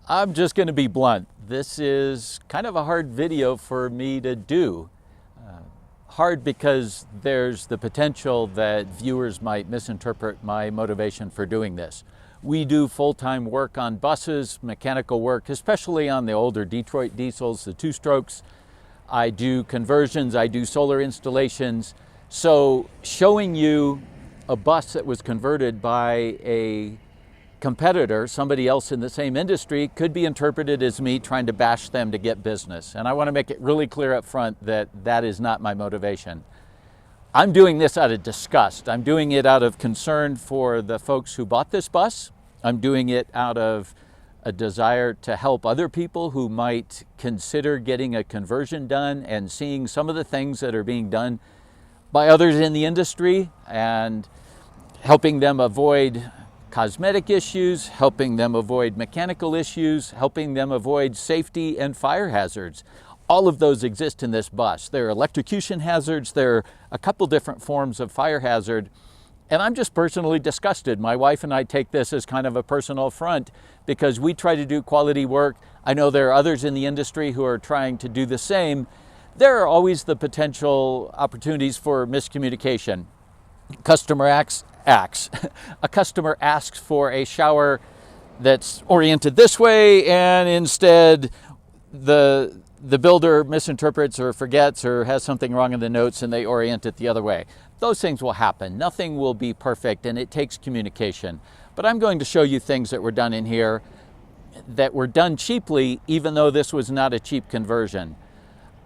I'm just going to be blunt. This is kind of a hard video for me to do. Hard because there's the potential that viewers might misinterpret my motivation for doing this. We do full-time work on buses, mechanical work, especially on the older Detroit diesels, the two-strokes. I do conversions, I do solar installations. So showing you a bus that was converted by a competitor, somebody else in the same industry, could be interpreted as me trying to bash them to get business. And I want to make it really clear up front that that is not my motivation. I'm doing this out of disgust. I'm doing it out of concern for the folks who bought this bus. I'm doing it out of a desire to help other people who might consider getting a conversion done and seeing some of the things that are being done by others in the industry and helping them avoid cosmetic issues, helping them avoid mechanical issues, helping them avoid safety and fire hazards. All of those exist in this bus. There are electrocution hazards, there are a couple different forms of fire hazard, and I'm just personally disgusted. My wife and I take this as kind of a personal affront because we try to do quality work. I know there are others in the industry who are trying to do the same. There are always the potential opportunities for miscommunication. Customer acts. A customer asks for a shower that's oriented this way, and instead the builder misinterprets or forgets or has something wrong in the notes and they orient it the other way. Those things will happen. Nothing will be perfect, and it takes communication. But I'm going to show you things that were done in here that were done cheaply, even though this was not a cheap conversion.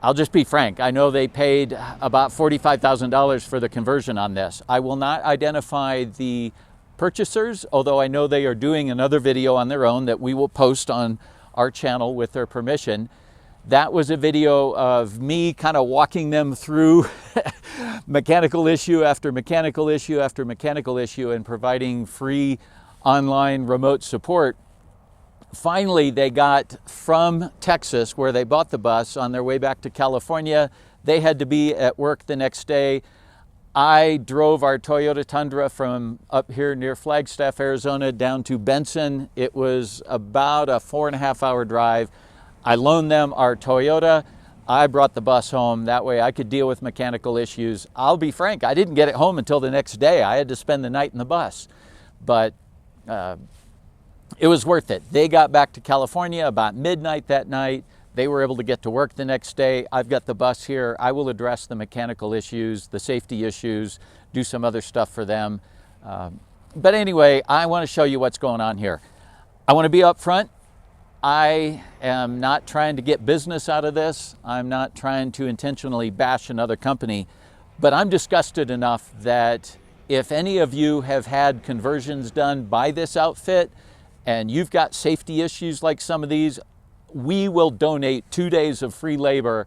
I'll just be frank. I know they paid about $45,000 for the conversion on this. I will not identify the purchasers, although I know they are doing another video on their own that we will post on our channel with their permission. That was a video of me kind of walking them through mechanical issue after mechanical issue after mechanical issue and providing free online remote support. Finally, they got from Texas, where they bought the bus, on their way back to California. They had to be at work the next day. I drove our Toyota Tundra from up here near Flagstaff, Arizona, down to Benson. It was about a 4.5-hour drive. I loaned them our Toyota. I brought the bus home. That way I could deal with mechanical issues. I'll be frank, I didn't get it home until the next day. I had to spend the night in the bus. But it was worth it. They got back to California about midnight that night. They were able to get to work the next day. I've got the bus here. I will address the mechanical issues, the safety issues, do some other stuff for them. But anyway, I want to show you what's going on here. I want to be upfront. I am not trying to get business out of this. I'm not trying to intentionally bash another company, but I'm disgusted enough that if any of you have had conversions done by this outfit and you've got safety issues like some of these, we will donate 2 days of free labor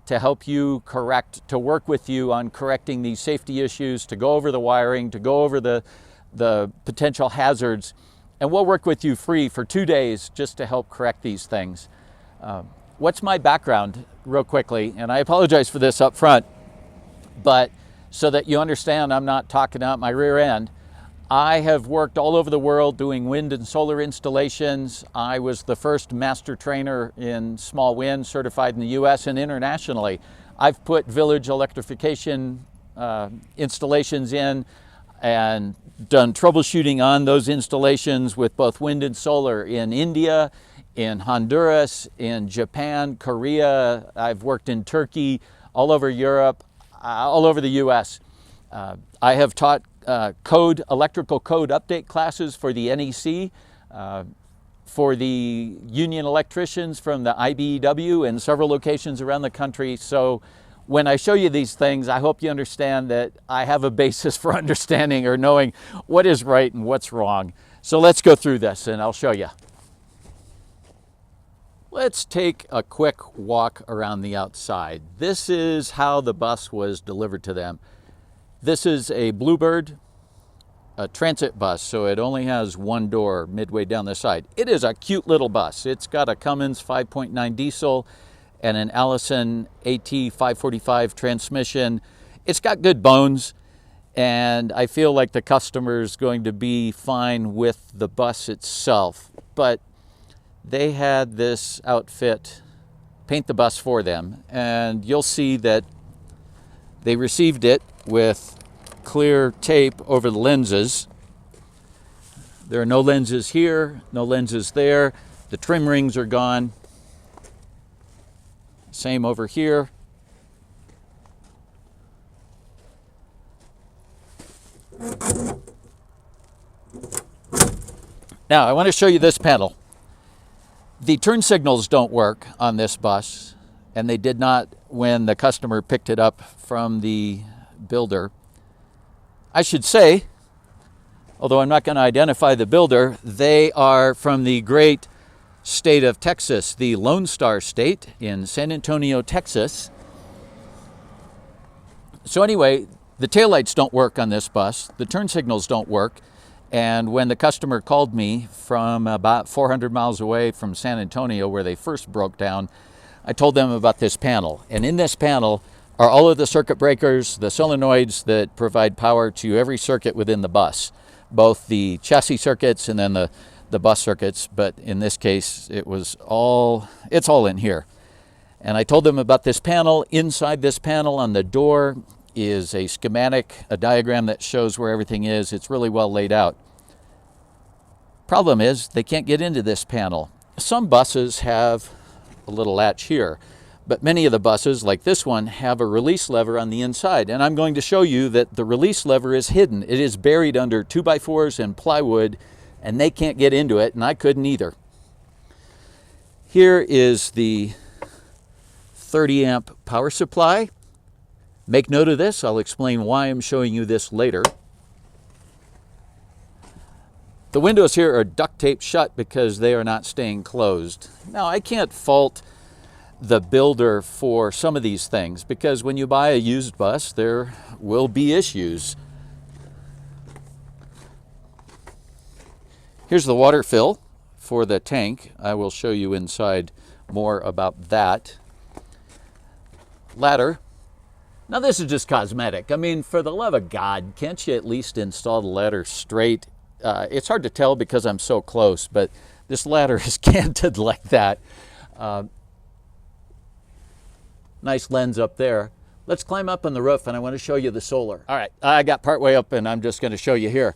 to help you correct, to work with you on correcting these safety issues, to go over the wiring, to go over the potential hazards. And we'll work with you free for 2 days just to help correct these things. What's my background, real quickly? And I apologize for this up front, but so that you understand I'm not talking out my rear end. I have worked all over the world doing wind and solar installations. I was the first master trainer in small wind, certified in the US and internationally. I've put village electrification installations in and done troubleshooting on those installations with both wind and solar in India, in Honduras, in Japan, Korea. I've worked in Turkey, all over Europe, all over the US. I have taught electrical code update classes for the NEC, for the union electricians from the IBEW in several locations around the country. So when I show you these things, I hope you understand that I have a basis for understanding or knowing what is right and what's wrong. So let's go through this and I'll show you. Let's take a quick walk around the outside. This is how the bus was delivered to them. This is a Bluebird, a transit bus, so it only has one door midway down the side. It is a cute little bus. It's got a Cummins 5.9 diesel and an Allison AT 545 transmission. It's got good bones, and I feel like the customer's going to be fine with the bus itself. But they had this outfit paint the bus for them, and you'll see that they received it with clear tape over the lenses. There are no lenses here, no lenses there. The trim rings are gone. Same over here. Now, I want to show you this panel. The turn signals don't work on this bus, and they did not when the customer picked it up from the builder. I should say, although I'm not going to identify the builder, they are from the great state of Texas, the Lone Star State in San Antonio, Texas. So anyway, the taillights don't work on this bus, the turn signals don't work, and when the customer called me from about 400 miles away from San Antonio, where they first broke down, I told them about this panel. And in this panel are all of the circuit breakers, the solenoids that provide power to every circuit within the bus, both the chassis circuits and then the bus circuits, but in this case, it's all in here. And I told them about this panel. Inside this panel on the door is a schematic, a diagram that shows where everything is. It's really well laid out. Problem is, they can't get into this panel. Some buses have a little latch here, but many of the buses, like this one, have a release lever on the inside. And I'm going to show you that the release lever is hidden. It is buried under 2x4s and plywood, and they can't get into it, and I couldn't either. Here is the 30 amp power supply. Make note of this. I'll explain why I'm showing you this later. The windows here are duct taped shut because they are not staying closed. Now, I can't fault the builder for some of these things, because when you buy a used bus, there will be issues. Here's the water fill for the tank. I will show you inside more about that. Ladder. Now, this is just cosmetic. I mean, for the love of God, can't you at least install the ladder straight? It's hard to tell because I'm so close, but this ladder is canted like that. Nice lens up there. Let's climb up on the roof, and I want to show you the solar. All right, I got partway up, and I'm just going to show you here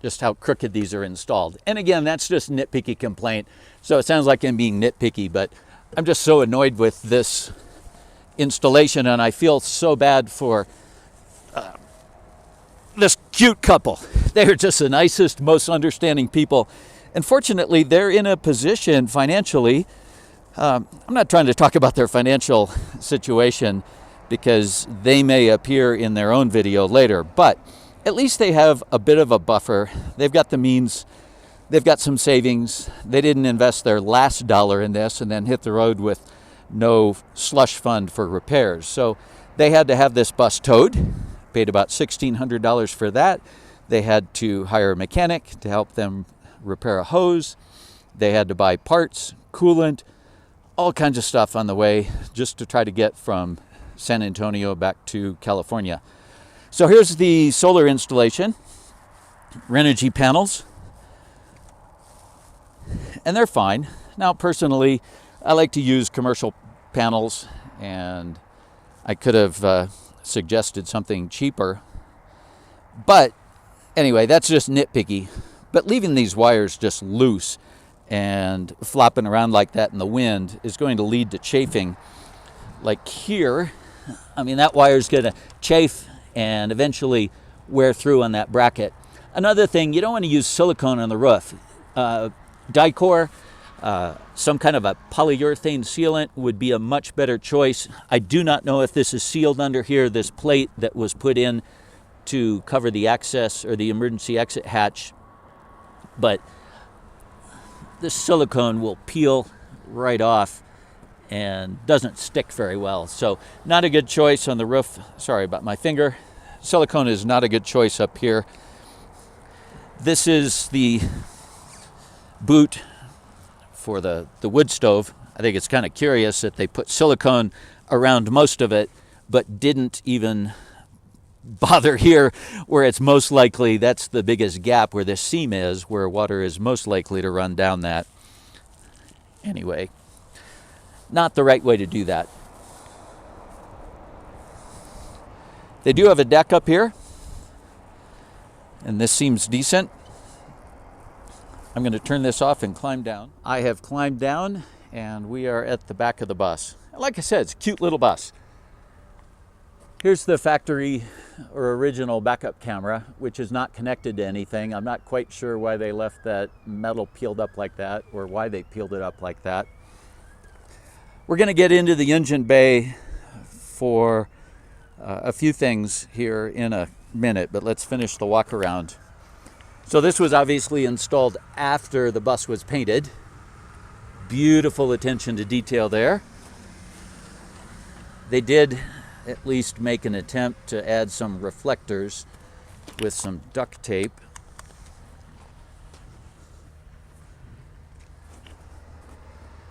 just how crooked these are installed. And again, that's just nitpicky complaint. So it sounds like I'm being nitpicky, but I'm just so annoyed with this installation, and I feel so bad for this cute couple. They're just the nicest, most understanding people. And fortunately, they're in a position financially. I'm not trying to talk about their financial situation because they may appear in their own video later, but at least they have a bit of a buffer. They've got the means, they've got some savings. They didn't invest their last dollar in this and then hit the road with no slush fund for repairs. So they had to have this bus towed, paid about $1,600 for that. They had to hire a mechanic to help them repair a hose. They had to buy parts, coolant, all kinds of stuff on the way just to try to get from San Antonio back to California. So here's the solar installation, Renogy panels, and they're fine. Now, personally, I like to use commercial panels, and I could have suggested something cheaper. But anyway, that's just nitpicky. But leaving these wires just loose and flopping around like that in the wind is going to lead to chafing. Like here, I mean, that wire is going to chafe and eventually wear through on that bracket. Another thing, you don't want to use silicone on the roof. Dicor, some kind of a polyurethane sealant would be a much better choice. I do not know if this is sealed under here, this plate that was put in to cover the access or the emergency exit hatch, but this silicone will peel right off and doesn't stick very well. So not a good choice on the roof. Sorry about my finger. Silicone is not a good choice up here. This is the boot for the wood stove. I think it's kind of curious that they put silicone around most of it, but didn't even bother here where it's most likely, that's the biggest gap where this seam is, where water is most likely to run down that. Anyway, not the right way to do that. They do have a deck up here, and this seems decent. I'm going to turn this off and climb down. I have climbed down, and we are at the back of the bus. Like I said, it's a cute little bus. Here's the factory or original backup camera, which is not connected to anything. I'm not quite sure why they left that metal peeled up like that, or why they peeled it up like that. We're going to get into the engine bay for a few things here in a minute, but let's finish the walk around. So this was obviously installed after the bus was painted. Beautiful attention to detail there. They did at least make an attempt to add some reflectors with some duct tape.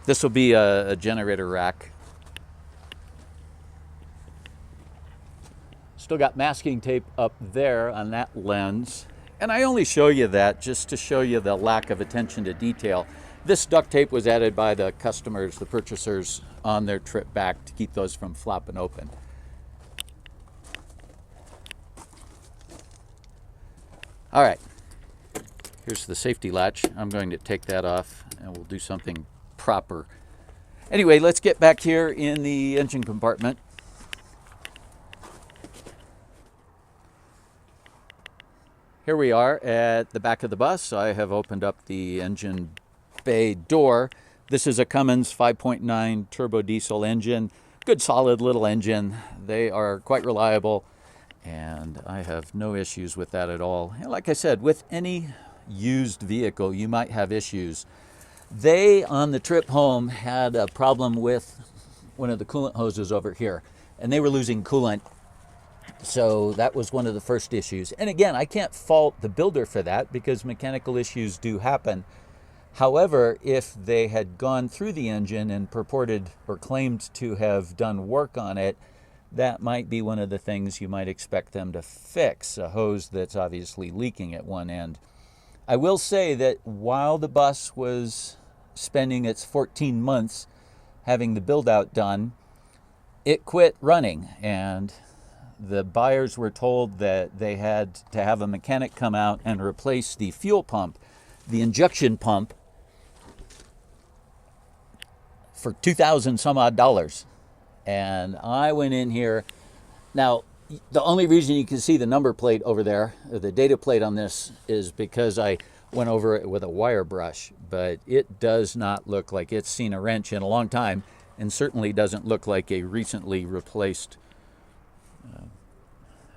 This will be a generator rack. Still got masking tape up there on that lens. And I only show you that just to show you the lack of attention to detail. This duct tape was added by the customers, the purchasers, on their trip back to keep those from flopping open. All right, here's the safety latch. I'm going to take that off and we'll do something proper. Anyway, let's get back here in the engine compartment. Here we are at the back of the bus. I have opened up the engine bay door. This is a Cummins 5.9 turbo diesel engine. Good solid little engine. They are quite reliable and I have no issues with that at all. And like I said, with any used vehicle, you might have issues. They, on the trip home, had a problem with one of the coolant hoses over here, and they were losing coolant. So that was one of the first issues. And again, I can't fault the builder for that because mechanical issues do happen. However, if they had gone through the engine and purported or claimed to have done work on it, that might be one of the things you might expect them to fix, a hose that's obviously leaking at one end. I will say that while the bus was spending its 14 months having the build out done, it quit running, and the buyers were told that they had to have a mechanic come out and replace the fuel pump, the injection pump, for $2,000 some odd. And I went in here. Now, the only reason you can see the number plate over there, or the data plate on this, is because I went over it with a wire brush, but it does not look like it's seen a wrench in a long time, and certainly doesn't look like a recently replaced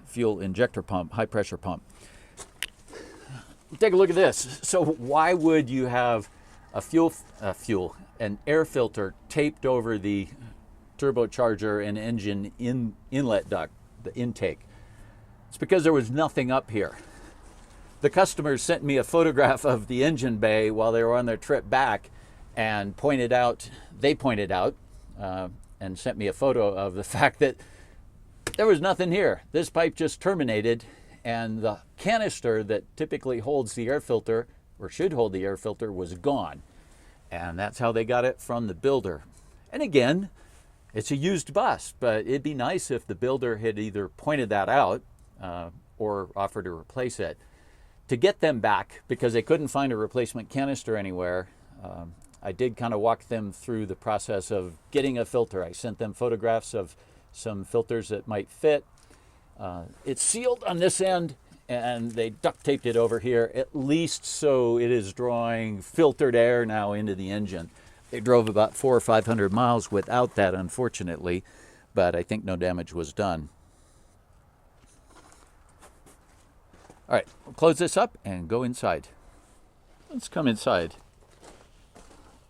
fuel injector pump, high pressure pump. Take a look at this. So why would you have an air filter taped over the turbocharger and engine inlet duct, the intake? It's because there was nothing up here. The customers sent me a photograph of the engine bay while they were on their trip back and pointed out and sent me a photo of the fact that there was nothing here. This pipe just terminated, and the canister that typically holds the air filter, or should hold the air filter, was gone. And that's how they got it from the builder. And again, it's a used bus, but it'd be nice if the builder had either pointed that out or offered to replace it. To get them back, because they couldn't find a replacement canister anywhere, I did kind of walk them through the process of getting a filter. I sent them photographs of some filters that might fit. It's sealed on this end, and they duct taped it over here, at least so it is drawing filtered air now into the engine. They drove about 400 or 500 miles without that, unfortunately, but I think no damage was done. All right, we'll close this up and go inside. Let's come inside.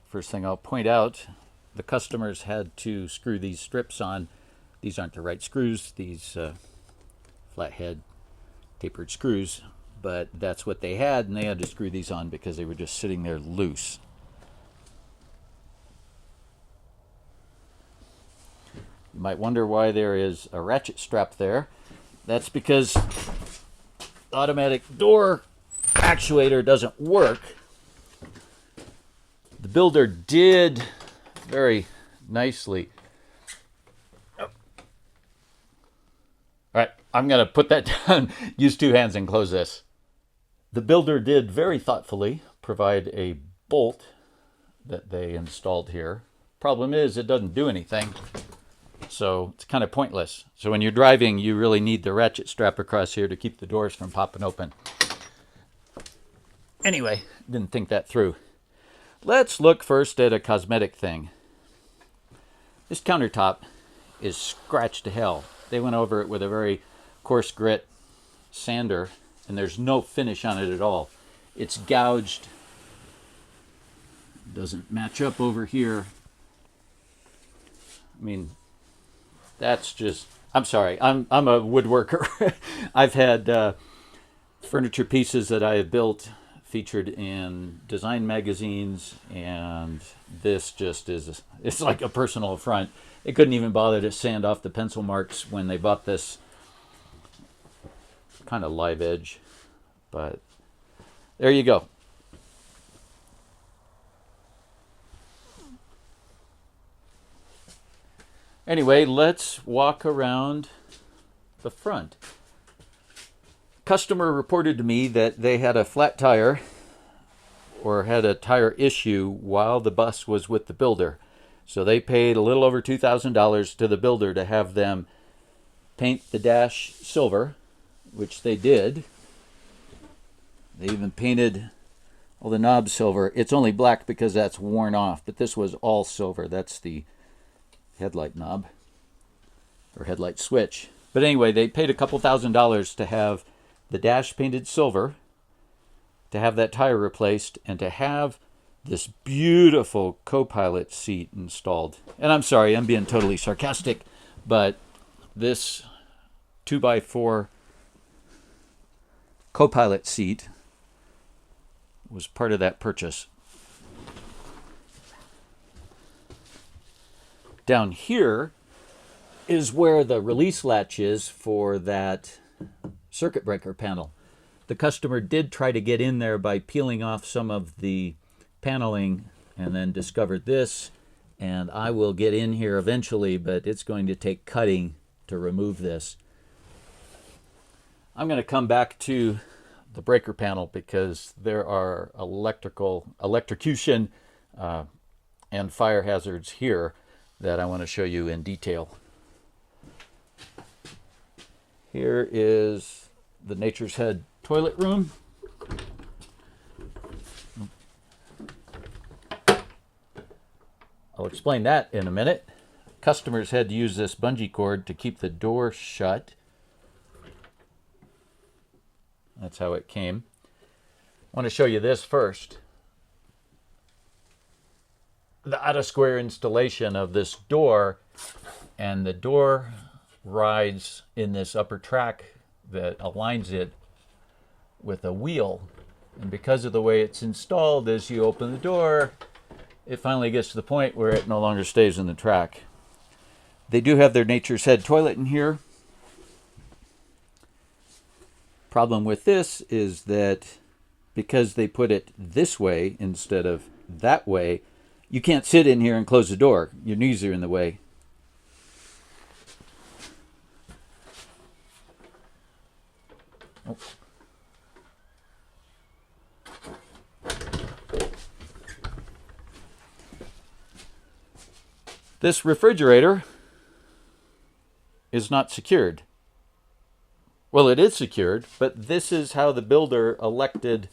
First thing I'll point out, the customers had to screw these strips on. These aren't the right screws, these flathead tapered screws, but that's what they had, and they had to screw these on because they were just sitting there loose. You might wonder why there is a ratchet strap there. That's because the automatic door actuator doesn't work The builder did very nicely. All right, I'm going to put that down, use two hands and close this. The builder did very thoughtfully provide a bolt that they installed here. Problem is, it doesn't do anything, so it's kind of pointless. So when you're driving, you really need the ratchet strap across here to keep the doors from popping open. Anyway, didn't think that through. Let's look first at a cosmetic thing. This countertop is scratched to hell. They went over it with a very coarse grit sander, and there's no finish on it at all. It's gouged. Doesn't match up over here. I mean, that's just, I'm sorry, I'm a woodworker. I've had furniture pieces that I have built featured in design magazines, and this just is, it's like a personal affront. They couldn't even bother to sand off the pencil marks when they bought this kind of live edge, but there you go. Anyway, let's walk around the front. Customer reported to me that they had a flat tire or had a tire issue while the bus was with the builder. So they paid a little over $2,000 to the builder to have them paint the dash silver, which they did. They even painted all the knobs silver. It's only black because that's worn off, but this was all silver. That's the headlight knob or headlight switch. But anyway, they paid a couple $1,000s to have the dash painted silver, to have that tire replaced, and to have this beautiful co-pilot seat installed. And I'm sorry, I'm being totally sarcastic, but this 2x4 co-pilot seat was part of that purchase. Down here is where the release latch is for that circuit breaker panel. The customer did try to get in there by peeling off some of the paneling and then discovered this, and I will get in here eventually, but it's going to take cutting to remove this. I'm going to come back to the breaker panel because there are electrocution and fire hazards here that I want to show you in detail. Here is the Nature's Head toilet room. I'll explain that in a minute. Customers had to use this bungee cord to keep the door shut. That's how it came. I want to show you this first. The out-of-square installation of this door, and the door rides in this upper track that aligns it with a wheel. And because of the way it's installed, as you open the door, it finally gets to the point where it no longer stays in the track. They do have their Nature's Head toilet in here. Problem with this is that because they put it this way instead of that way, you can't sit in here and close the door. Your knees are in the way. Oh. This refrigerator is not secured. Well, it is secured, but this is how the builder elected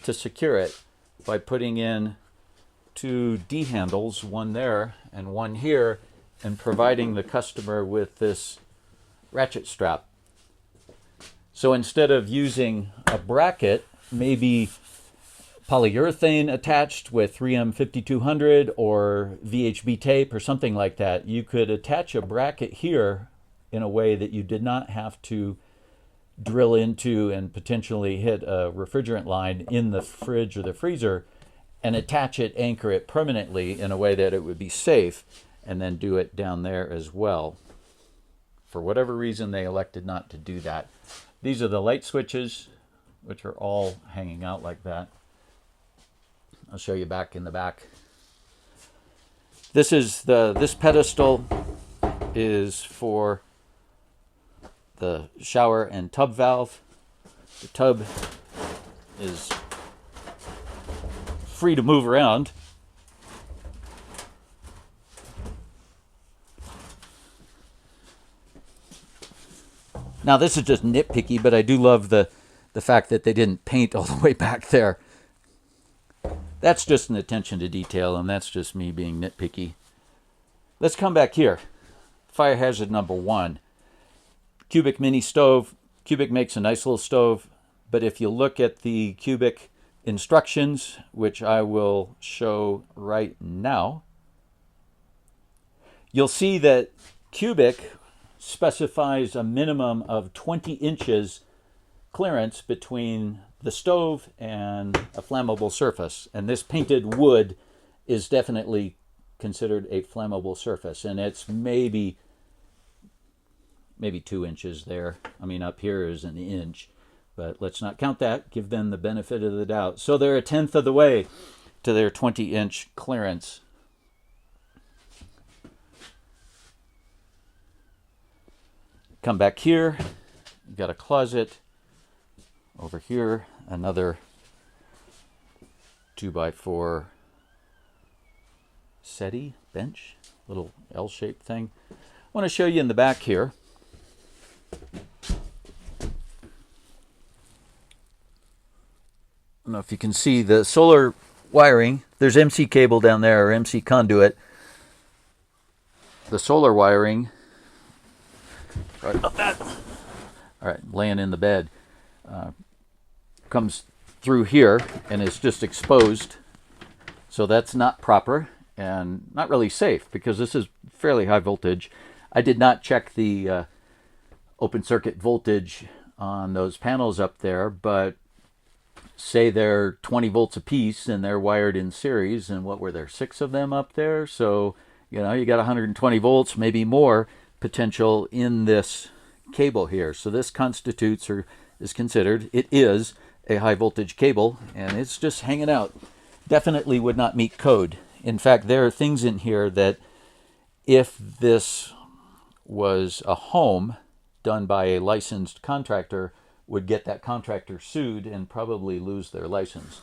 to secure it, by putting in two D handles, one there and one here, and providing the customer with this ratchet strap. So instead of using a bracket, maybe polyurethane attached with 3M 5200 or VHB tape or something like that, you could attach a bracket here in a way that you did not have to drill into and potentially hit a refrigerant line in the fridge or the freezer, and attach it, anchor it permanently in a way that it would be safe, and then do it down there as well. For whatever reason, they elected not to do that. These are the light switches, which are all hanging out like that. I'll show you back in the back. This pedestal is for the shower and tub valve. The tub is free to move around. Now this is just nitpicky, but I do love the fact that they didn't paint all the way back there. That's just an attention to detail, and that's just me being nitpicky. Let's come back here. Fire hazard number 1. Cubic mini stove. Cubic makes a nice little stove, but if you look at the Cubic instructions, which I will show right now, you'll see that Cubic specifies a minimum of 20 inches clearance between the stove and a flammable surface. And this painted wood is definitely considered a flammable surface, and it's maybe 2 inches there. I mean, up here is an inch, but let's not count that. Give them the benefit of the doubt. So they're 1/10 of the way to their 20-inch clearance. Come back here. You've got a closet. Over here, another 2x4 settee bench, little L-shaped thing. I want to show you in the back here. I don't know if you can see the solar wiring. There's MC cable down there, or MC conduit. The solar wiring, right about that. All right, laying in the bed. Comes through here and is just exposed, so that's not proper and not really safe, because this is fairly high voltage. I did not check the open circuit voltage on those panels up there, but say they're 20 volts apiece and they're wired in series, and what were there, 6 of them up there? So you got 120 volts, maybe more potential in this cable here. So this constitutes, or is considered, it is a high voltage cable, and it's just hanging out. Definitely would not meet code. In fact, there are things in here that if this was a home done by a licensed contractor, would get that contractor sued and probably lose their license.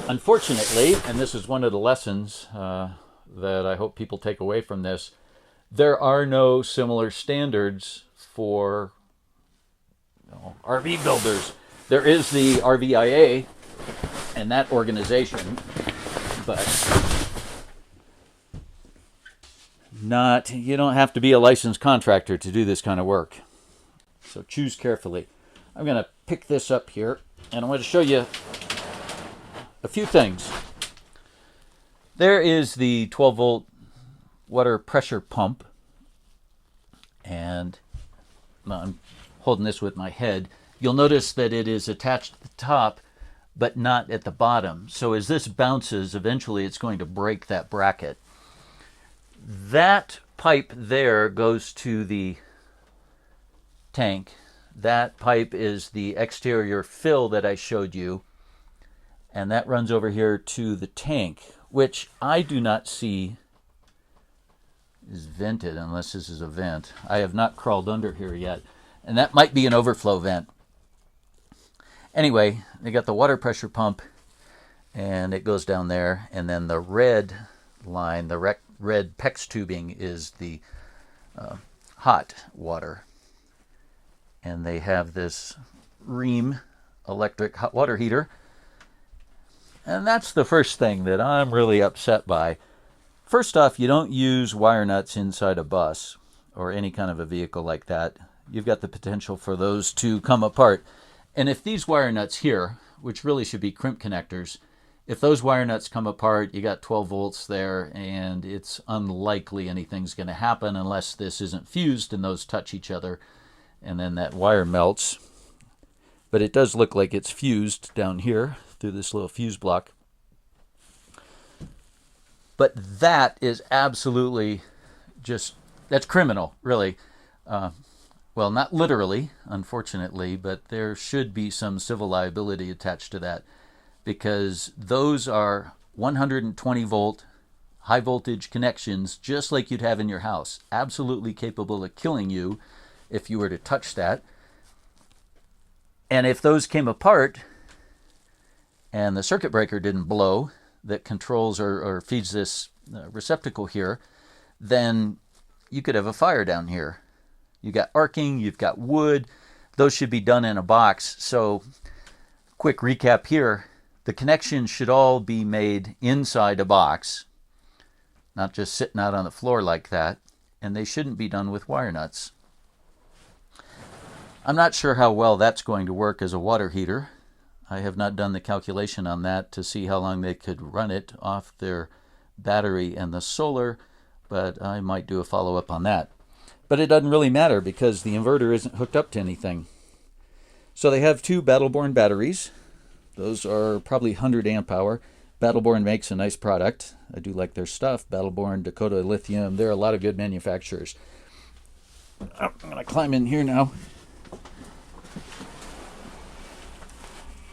Unfortunately, and this is one of the lessons that I hope people take away from this, there are no similar standards for RV builders. There is the RVIA and that organization, but you don't have to be a licensed contractor to do this kind of work. So choose carefully. I'm going to pick this up here, and I want to show you a few things. There is the 12-volt water pressure pump, and I'm holding this with my head. You'll notice that it is attached to the top, but not at the bottom. So as this bounces, eventually it's going to break that bracket. That pipe there goes to the tank. That pipe is the exterior fill that I showed you, and that runs over here to the tank, which I do not see is vented, unless this is a vent. I have not crawled under here yet, and that might be an overflow vent. Anyway, they got the water pressure pump, and it goes down there, and then the red line, the red PEX tubing, is the hot water. And they have this Rheem electric hot water heater. And that's the first thing that I'm really upset by. First off, you don't use wire nuts inside a bus or any kind of a vehicle like that. You've got the potential for those to come apart. And if these wire nuts here, which really should be crimp connectors, if those wire nuts come apart, you got 12 volts there, and it's unlikely anything's going to happen unless this isn't fused and those touch each other, and then that wire melts. But it does look like it's fused down here through this little fuse block. But that is absolutely that's criminal, really. Well, not literally, unfortunately, but there should be some civil liability attached to that, because those are 120 volt high voltage connections just like you'd have in your house, absolutely capable of killing you if you were to touch that. And if those came apart and the circuit breaker didn't blow that controls or feeds this receptacle here, then you could have a fire down here. You got arcing, you've got wood. Those should be done in a box. So quick recap here. The connections should all be made inside a box, not just sitting out on the floor like that. And they shouldn't be done with wire nuts. I'm not sure how well that's going to work as a water heater. I have not done the calculation on that to see how long they could run it off their battery and the solar, but I might do a follow-up on that. But it doesn't really matter because the inverter isn't hooked up to anything. So they have two Battleborn batteries. Those are probably 100 amp hour. Battleborn makes a nice product. I do like their stuff. Battleborn, Dakota Lithium, there are a lot of good manufacturers. I'm going to climb in here now.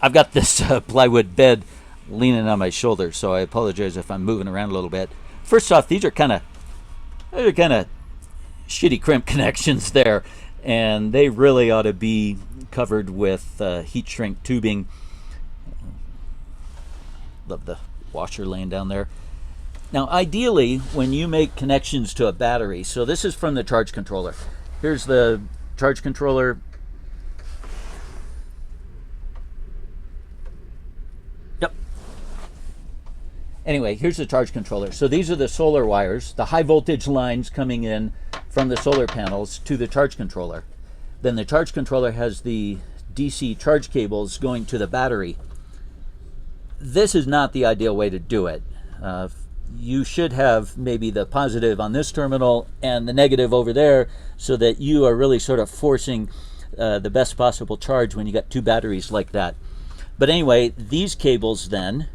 I've got this plywood bed leaning on my shoulder, so I apologize if I'm moving around a little bit. First off, these are kind of shitty crimp connections there, and they really ought to be covered with heat shrink tubing. Love the washer laying down there. Now, ideally, when you make connections to a battery, so this is from the charge controller. Here's the charge controller. Anyway, here's the charge controller. So these are the solar wires, the high voltage lines coming in from the solar panels to the charge controller. Then the charge controller has the DC charge cables going to the battery. This is not the ideal way to do it. You should have maybe the positive on this terminal and the negative over there so that you are really sort of forcing the best possible charge when you got two batteries like that. But anyway, these cables then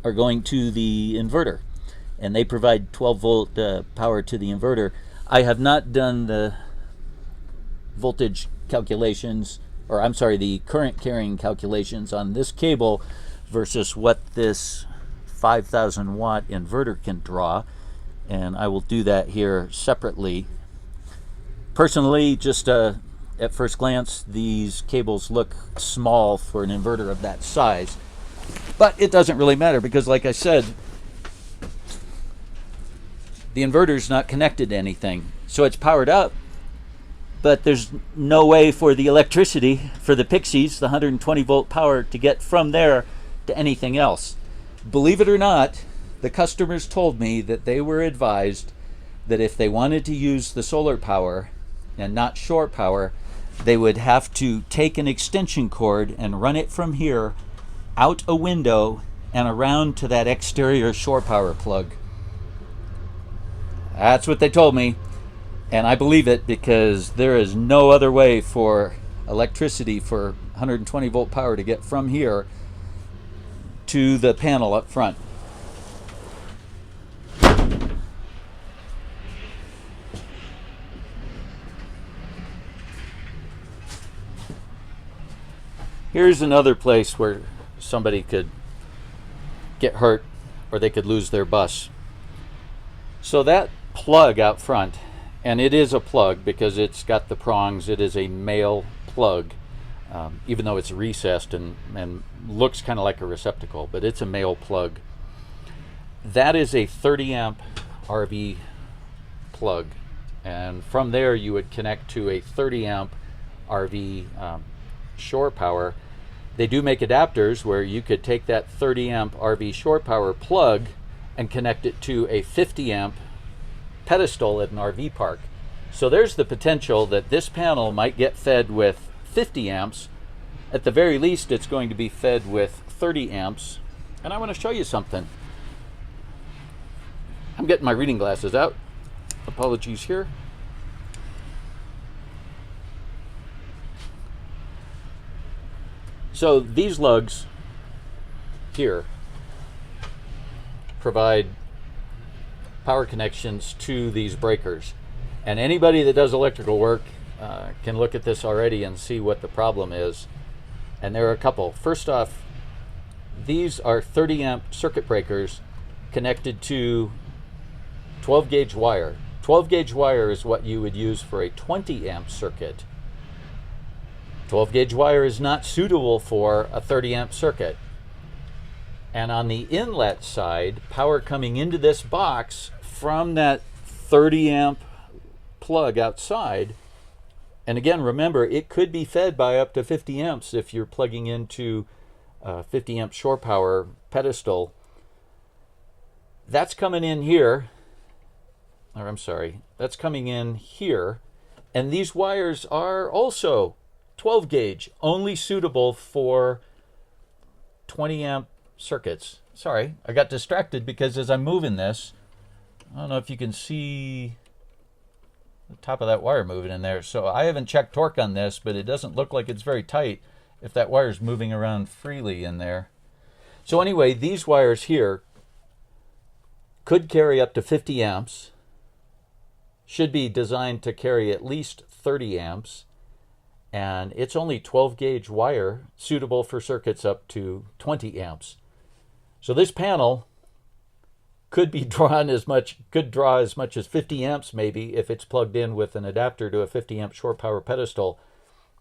are going to the inverter, and they provide 12 volt power to the inverter. I have not done the voltage calculations, or I'm sorry, the current carrying calculations on this cable versus what this 5,000 watt inverter can draw, and I will do that here separately. Personally, just at first glance, these cables look small for an inverter of that size. But it doesn't really matter because, like I said, the inverter's not connected to anything. So it's powered up, but there's no way for the electricity, for the Pixies, the 120 volt power, to get from there to anything else. Believe it or not, the customers told me that they were advised that if they wanted to use the solar power and not shore power, they would have to take an extension cord and run it from here out a window and around to that exterior shore power plug. That's what they told me, and I believe it because there is no other way for electricity for 120 volt power to get from here to the panel up front. Here's another place where somebody could get hurt or they could lose their bus. So that plug out front, and it is a plug because it's got the prongs, it is a male plug, even though it's recessed and looks kind of like a receptacle, but it's a male plug. That is a 30 amp RV plug, and from there you would connect to a 30 amp RV shore power. They do make adapters where you could take that 30 amp RV shore power plug and connect it to a 50 amp pedestal at an RV park. So there's the potential that this panel might get fed with 50 amps. At the very least, it's going to be fed with 30 amps. And I want to show you something. I'm getting my reading glasses out. Apologies here. So these lugs here provide power connections to these breakers. And anybody that does electrical work can look at this already and see what the problem is. And there are a couple. First off, these are 30 amp circuit breakers connected to 12 gauge wire. 12 gauge wire is what you would use for a 20 amp circuit. 12 gauge wire is not suitable for a 30 amp circuit. And on the inlet side, power coming into this box from that 30 amp plug outside, and again, remember, it could be fed by up to 50 amps if you're plugging into a 50 amp shore power pedestal. That's coming in here, or I'm sorry, that's coming in here, and these wires are also 12 gauge, only suitable for 20 amp circuits. Sorry, I got distracted because as I'm moving this, I don't know if you can see the top of that wire moving in there. So I haven't checked torque on this, but it doesn't look like it's very tight if that wire's moving around freely in there. So anyway, these wires here could carry up to 50 amps, should be designed to carry at least 30 amps, and it's only 12 gauge wire suitable for circuits up to 20 amps. So this panel could draw as much as 50 amps maybe if it's plugged in with an adapter to a 50 amp shore power pedestal,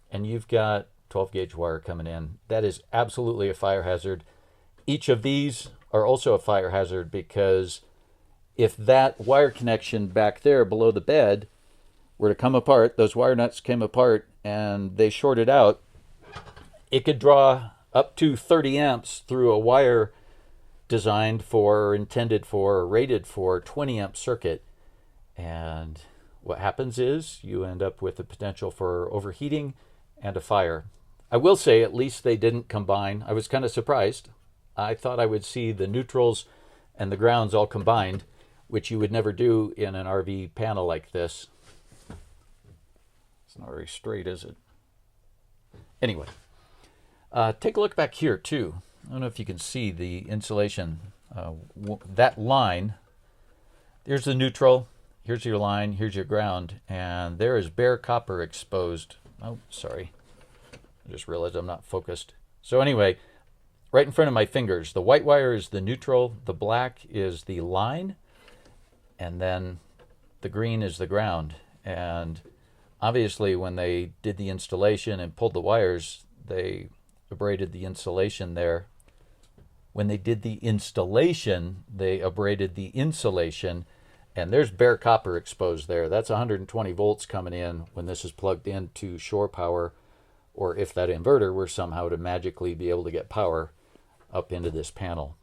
and you've got 12 gauge wire coming in. That is absolutely a fire hazard. Each of these are also a fire hazard because if that wire connection back there below the bed were to come apart, those wire nuts came apart and they shorted out, it could draw up to 30 amps through a wire designed for, or intended for, or rated for 20 amp circuit. And what happens is you end up with the potential for overheating and a fire. I will say at least they didn't combine. I was kind of surprised. I thought I would see the neutrals and the grounds all combined, which you would never do in an RV panel like this. It's not very straight, is it? Anyway, take a look back here too. I don't know if you can see the insulation. That line, there's the neutral, here's your line, here's your ground, and there is bare copper exposed. Oh, sorry. I just realized I'm not focused. So anyway, right in front of my fingers, the white wire is the neutral, the black is the line, and then the green is the ground. And obviously when they did the installation and pulled the wires, they abraded the insulation there. When they did the installation, they abraded the insulation, and there's bare copper exposed there. That's 120 volts coming in when this is plugged into shore power, or if that inverter were somehow to magically be able to get power up into this panel.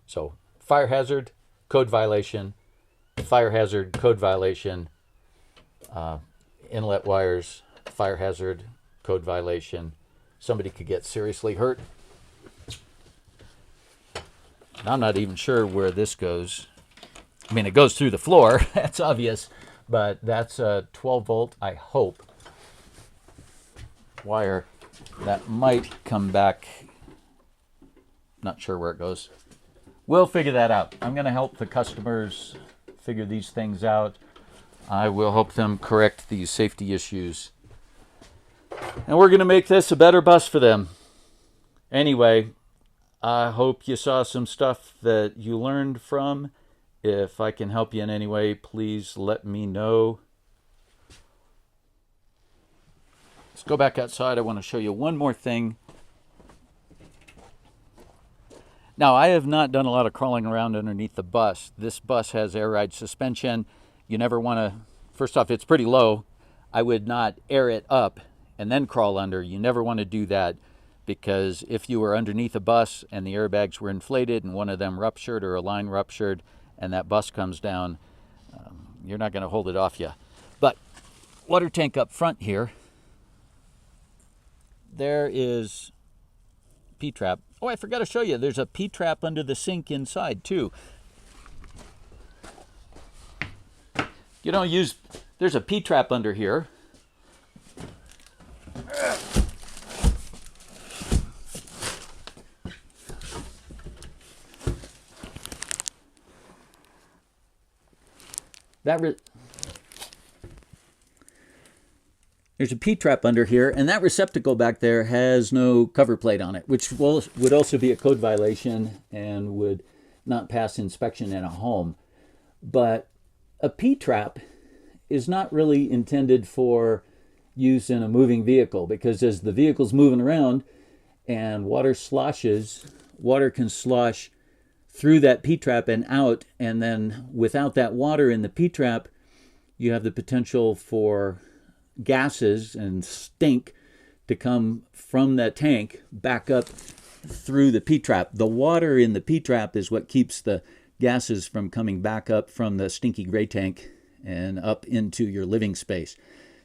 So fire hazard, code violation, fire hazard, code violation, inlet wires, fire hazard, code violation. Somebody could get seriously hurt. And I'm not even sure where this goes. I mean, it goes through the floor, that's obvious, but that's a 12 volt, I hope, wire that might come back. Not sure where it goes. We'll figure that out. I'm going to help the customers figure these things out. I will help them correct these safety issues. And we're going to make this a better bus for them. Anyway, I hope you saw some stuff that you learned from. If I can help you in any way, please let me know. Let's go back outside. I want to show you one more thing. Now, I have not done a lot of crawling around underneath the bus. This bus has air ride suspension. You never want to, first off, it's pretty low. I would not air it up and then crawl under. You never want to do that, because if you were underneath a bus and the airbags were inflated and one of them ruptured or a line ruptured and that bus comes down, you're not going to hold it off you. But water tank up front here, there is P-trap. Oh, I forgot to show you, there's a P-trap under the sink inside too. You don't use, there's a P-trap under here. There's a P-trap under here, and that receptacle back there has no cover plate on it, which would also be a code violation and would not pass inspection in a home. But a P-trap is not really intended for use in a moving vehicle, because as the vehicle's moving around and water sloshes, water can slosh through that P-trap and out, and then without that water in the P-trap, you have the potential for gases and stink to come from that tank back up through the P-trap. The water in the P-trap is what keeps the gases from coming back up from the stinky gray tank and up into your living space.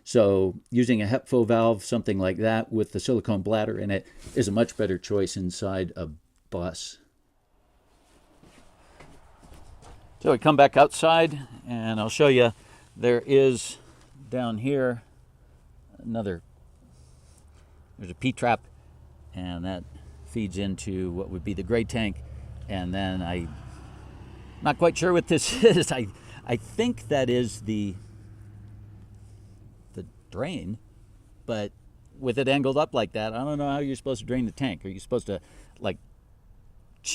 So using a HEPFO valve, something like that, with the silicone bladder in it is a much better choice inside a bus. So we come back outside, and I'll show you, there is down here there's a P-trap, and that feeds into what would be the gray tank. And then I'm not quite sure what this is. I think that is the drain, but with it angled up like that, I don't know how you're supposed to drain the tank. Are you supposed to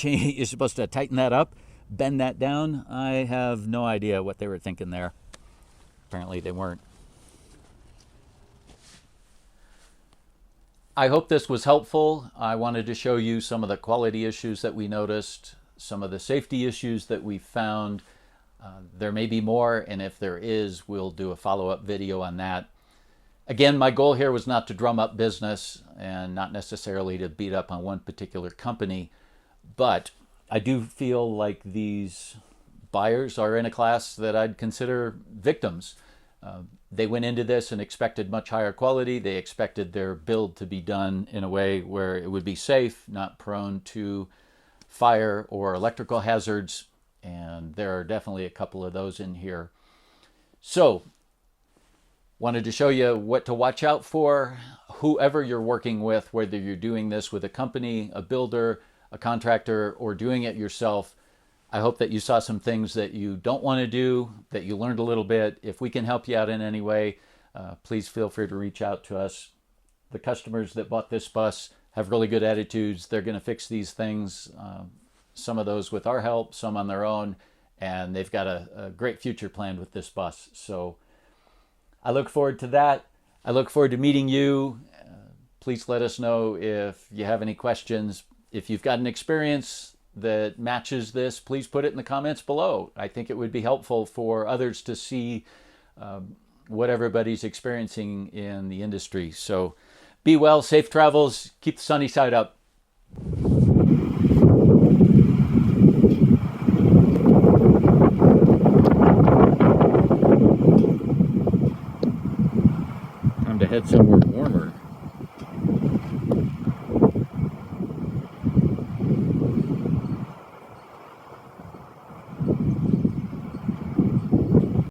you're supposed to tighten that up, bend that down? I have no idea what they were thinking there. Apparently they weren't. I hope this was helpful. I wanted to show you some of the quality issues that we noticed, some of the safety issues that we found. There may be more, and if there is, we'll do a follow-up video on that. Again, my goal here was not to drum up business and not necessarily to beat up on one particular company, but I do feel like these buyers are in a class that I'd consider victims. They went into this and expected much higher quality. They expected their build to be done in a way where it would be safe, not prone to fire or electrical hazards, and there are definitely a couple of those in here. So, wanted to show you what to watch out for. Whoever you're working with, whether you're doing this with a company, a builder, a contractor, or doing it yourself, I hope that you saw some things that you don't want to do, that you learned a little bit. If we can help you out in any way, please feel free to reach out to us. The customers that bought this bus have really good attitudes. They're going to fix these things, some of those with our help, some on their own, and they've got a great future planned with this bus. So I look forward to that. I look forward to meeting you. Please let us know if you have any questions. If you've got an experience that matches this, please put it in the comments below. I think it would be helpful for others to see what everybody's experiencing in the industry. So be well, safe travels, keep the sunny side up. Time to head somewhere warmer.